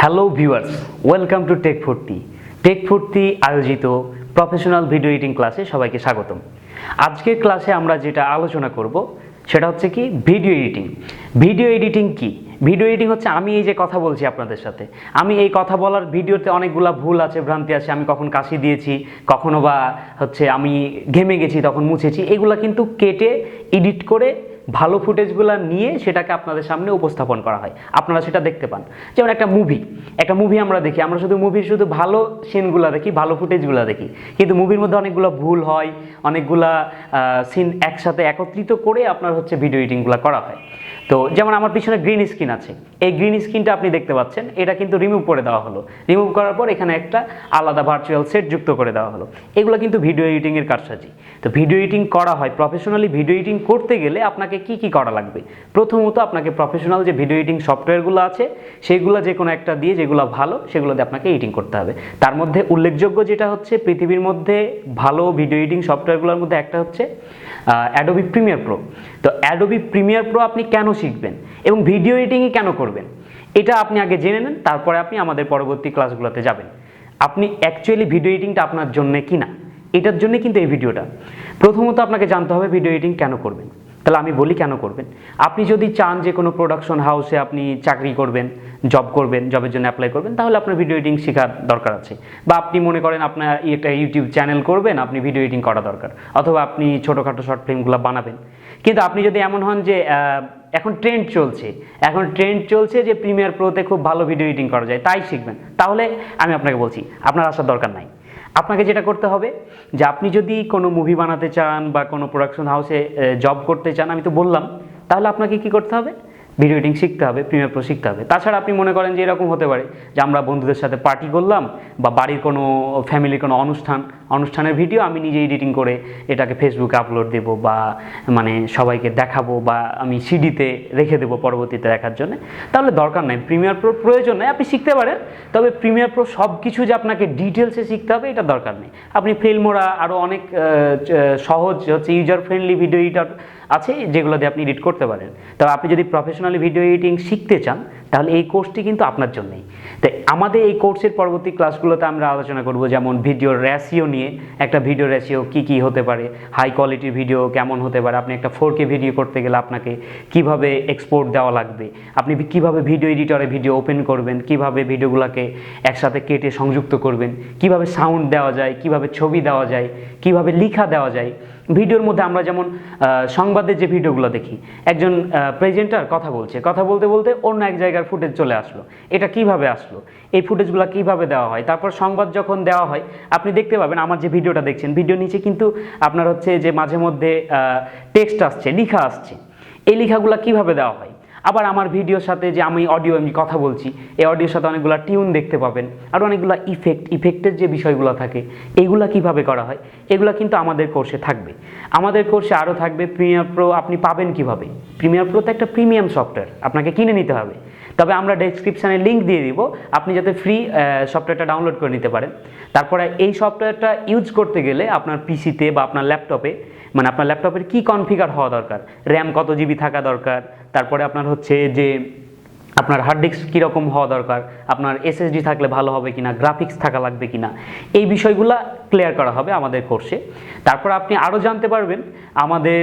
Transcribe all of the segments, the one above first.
Hello viewers, welcome to tech Furti. Tech Furti আয়োজিত professional video editing ক্লাসে সবাইকে স্বাগতম। আজকের ক্লাসে আমরা যেটা আলোচনা করব সেটা হচ্ছে কি ভিডিও এডিটিং। ভিডিও এডিটিং কি? ভিডিও এডিটিং হচ্ছে আমি এই যে কথা বলছি আপনাদের সাথে, আমি এই কথা বলার ভিডিওতে অনেকগুলা ভুল আছে, ভ্রান্তি আছে, আমি কখন কাশি দিয়েছি, কখনো বা হচ্ছে আমি ঘেমে গেছি তখন মুছেছি, এগুলা কিন্তু কেটে এডিট করে ভালো ফুটেজগুলো নিয়ে সেটাকে আপনাদের সামনে উপস্থাপন করা হয়, আপনারা সেটা দেখতে পান। যেমন একটা মুভি আমরা দেখি, আমরা শুধু মুভির শুধু ভালো সিনগুলো দেখি, ভালো ফুটেজগুলো দেখি, কিন্তু মুভির মধ্যে অনেকগুলো ভুল হয়, অনেকগুলা সিন একসাথে একত্রিত করে আপনার হচ্ছে ভিডিও এডিটিংগুলো করা হয়। তো যেমন আমার পিছনে গ্রিন স্ক্রিন আছে, এই গ্রিন স্ক্রিনটা আপনি দেখতে পাচ্ছেন, এটা কিন্তু রিমুভ করে দেওয়া হলো। রিমুভ করার পর এখানে একটা আলাদা ভার্চুয়াল সেট যুক্ত করে দেওয়া হলো। এগুলো কিন্তু ভিডিও এডিটিংয়ের কারসাজি। তো ভিডিও এডিটিং করা হয়, প্রফেশনালি ভিডিও এডিটিং করতে গেলে আপনাকে কি কি করা লাগবে? প্রথমত আপনাকে প্রফেশনাল যে ভিডিও এডিটিং সফটওয়্যারগুলো আছে সেগুলো যে কোনো একটা দিয়ে, যেগুলো ভালো সেগুলো দিয়ে আপনাকে এডিটিং করতে হবে। তার মধ্যে উল্লেখযোগ্য যেটা হচ্ছে পৃথিবীর মধ্যে ভালো ভিডিও এডিটিং সফটওয়্যারগুলোর মধ্যে একটা হচ্ছে অ্যাডোবি প্রিমিয়ার প্রো। তো অ্যাডোবি প্রিমিয়ার প্রো আপনি কেন শিখবেন এবং ভিডিও এডিটিংই কেন করবেন, এটা আপনি আগে জেনে নেন, তারপরে আপনি আমাদের পরবর্তী ক্লাসগুলোতে যাবেন। আপনি অ্যাকচুয়ালি ভিডিও এডিটিংটা আপনার জন্য কিনা, এটার জন্য কিন্তু এই ভিডিওটা। প্রথমত আপনাকে জানতে হবে ভিডিও এডিটিং কেন করবেন। তাহলে আমি বলি কেন করবেন। আপনি যদি চান যে কোনো প্রোডাকশন হাউসে আপনি চাকরি করবেন, জব করবেন, জবের জন্য অ্যাপ্লাই করবেন, তাহলে আপনার ভিডিও এডিটিং শেখার দরকার আছে। বা আপনি মনে করেন আপনার একটা ইউটিউব চ্যানেল করবেন, আপনি ভিডিও এডিটিং করা দরকার, অথবা আপনি ছোটোখাটো শর্ট ফিল্মগুলো বানাবেন। কিন্তু আপনি যদি এমন হন যে এখন ট্রেন্ড চলছে যে প্রিমিয়ার প্রোতে খুব ভালো ভিডিও এডিটিং করা যায়, তাই শিখবেন, তাহলে আমি আপনাকে বলছি আপনার আসার দরকার নাই। আপনাকে যেটা করতে হবে যে আপনি যদি কোনো মুভি বানাতে চান বা কোনো প্রোডাকশন হাউসে জব করতে চান, আমি তো বললাম, তাহলে আপনাকে কি করতে হবে? ভিডিও এডিটিং শিখতে হবে, প্রিমিয়ার প্রো শিখতে হবে। তাছাড়া আপনি মনে করেন যে এরকম হতে পারে যে আমরা বন্ধুদের সাথে পার্টি করলাম বা বাড়ির কোনো ফ্যামিলির কোনো অনুষ্ঠানের ভিডিও আমি নিজে এডিটিং করে এটাকে ফেসবুকে আপলোড দেবো বা মানে সবাইকে দেখাবো বা আমি সিডিতে রেখে দেবো পরবর্তীতে দেখার জন্য, তাহলে দরকার নাই, প্রিমিয়ার প্রো প্রয়োজন নেই। আপনি শিখতে পারেন, তবে প্রিমিয়ার প্রো সব কিছু যে আপনাকে ডিটেলসে শিখতে হবে এটা দরকার নেই। আপনি ফিল্মোরা আরও অনেক সহজ হচ্ছে ইউজার ফ্রেন্ডলি ভিডিও এডিটর আছে যেগুলো দিয়ে আপনি এডিট করতে পারেন। তবে আপনি যদি প্রফেশনালি ভিডিও এডিটিং শিখতে চান তাহলে এই কোর্সটি কিন্তু আপনার জন্যই। তাই আমাদের এই কোর্সের পরবর্তী ক্লাসগুলোতে আমরা আলোচনা করব যেমন ভিডিওর রেশিও নিয়ে, একটা ভিডিও রেশিও কী হতে পারে, হাই কোয়ালিটির ভিডিও কেমন হতে পারে, আপনি একটা 4K ভিডিও করতে গেলে আপনাকে কিভাবে এক্সপোর্ট দেওয়া লাগবে, আপনি কিভাবে ভিডিও এডিটরে ভিডিও ওপেন করবেন, কিভাবে ভিডিওগুলোকে একসাথে কেটে সংযুক্ত করবেন, কিভাবে সাউন্ড দেওয়া যায়, কিভাবে ছবি দেওয়া যায়, কিভাবে লেখা দেওয়া যায়। ভিডিওর মধ্যে আমরা যেমন সংবাদের যে ভিডিওগুলো দেখি, একজন প্রেজেন্টার কথা বলতে বলতে অন্য এক জায়গার ফুটেজ চলে আসলো, এটা কিভাবে আসলো, এই ফুটেজগুলো কিভাবে দেওয়া হয়। তারপর সংবাদ যখন দেওয়া হয় আপনি দেখতে পাবেন আমার যে ভিডিওটা দেখছেন, ভিডিও নিচে কিন্তু আপনার হচ্ছে যে মাঝে মধ্যে টেক্সট আসছে, লেখা আসছে, এই লেখাগুলো কিভাবে দেওয়া হয়। আবার আমার ভিডিওর সাথে যে আমি কথা বলছি, এই অডিওর সাথে অনেকগুলো টিউন দেখতে পাবেন, আর অনেকগুলো ইফেক্টের যে বিষয়গুলো থাকে এইগুলো কিভাবে করা হয়, এগুলো কিন্তু আমাদের কোর্সে থাকবে। আমাদের কোর্সে আরও থাকবে প্রিমিয়ার প্রো আপনি পাবেন কিভাবে। প্রিমিয়ার প্রো তো একটা প্রিমিয়াম সফটওয়্যার, আপনাকে কিনে নিতে হবে। তবে আমরা ডেসক্রিপশানে লিঙ্ক দিয়ে দিব, আপনি যাতে ফ্রি সফটওয়্যারটা ডাউনলোড করে নিতে পারেন। তারপরে এই সফটওয়্যারটা ইউজ করতে গেলে আপনার পিসিতে বা আপনার ল্যাপটপে, মানে আপনার ল্যাপটপের কি কনফিগার হওয়া দরকার, র্যাম কত জিবি থাকা দরকার, তারপরে আপনার হচ্ছে যে আপনার হার্ড ডিস্ক কীরকম হওয়া দরকার, আপনার এসএসডি থাকলে ভালো হবে কিনা, গ্রাফিক্স থাকা লাগবে কিনা, এই বিষয়গুলো ক্লিয়ার করা হবে আমাদের কোর্সে। তারপর আপনি আরও জানতে পারবেন আমাদের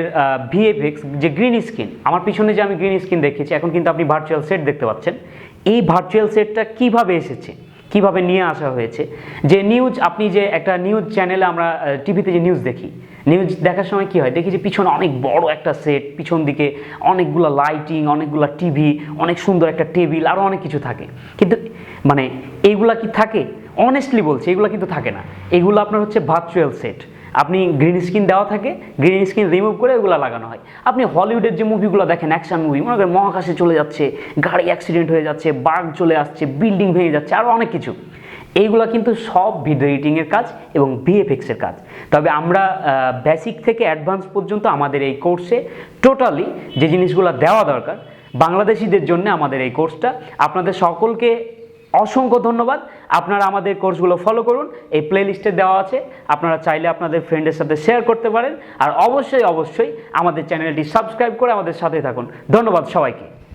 ভিএফএক্স যে গ্রিন স্ক্রিন, আমার পিছনে যে আমি গ্রিন স্ক্রিন দেখেছি, এখন কিন্তু আপনি ভার্চুয়াল সেট দেখতে পাচ্ছেন। এই ভার্চুয়াল সেটটা কিভাবে এসেছে, কিভাবে নিয়ে আসা হয়েছে, যে নিউজ, আপনি যে একটা নিউজ চ্যানেলে আমরা টিভিতে যে নিউজ দেখি, নিউজ দেখার সময় কী হয়, দেখি যে পিছনে অনেক বড় একটা সেট, পিছন দিকে অনেকগুলো লাইটিং, অনেকগুলো টিভি, অনেক সুন্দর একটা টেবিল, আরও অনেক কিছু থাকে। কিন্তু মানে এইগুলা কি থাকে? অনেস্টলি বলছি এগুলো কিন্তু থাকে না। এগুলো আপনার হচ্ছে ভার্চুয়াল সেট, আপনি গ্রিন স্ক্রিন দেওয়া থাকে, গ্রিন স্ক্রিন রিমুভ করে ওগুলো লাগানো হয়। আপনি হলিউডের যে মুভিগুলো দেখেন, অ্যাকশন মুভি, মনে করেন মহাকাশে চলে যাচ্ছে, গাড়ি অ্যাক্সিডেন্ট হয়ে যাচ্ছে, বাঘ চলে আসছে, বিল্ডিং ভেঙে যাচ্ছে, আরও অনেক কিছু, এইগুলো কিন্তু সব ভিডিও এডিটিংয়ের কাজ এবং ভিএফএক্সের কাজ। তবে আমরা বেসিক থেকে অ্যাডভান্স পর্যন্ত আমাদের এই কোর্সে টোটালি যে জিনিসগুলো দেওয়া দরকার বাংলাদেশিদের জন্য আমাদের এই কোর্সটা। আপনাদের সকলকে অসংখ্য ধন্যবাদ। আপনারা আমাদের কোর্সগুলো ফলো করুন, এই প্লেলিস্টে দেওয়া আছে, আপনারা চাইলে আপনাদের ফ্রেন্ডের সাথে শেয়ার করতে পারেন। আর অবশ্যই আমাদের চ্যানেলটি সাবস্ক্রাইব করে আমাদের সাথে থাকুন। ধন্যবাদ সবাইকে।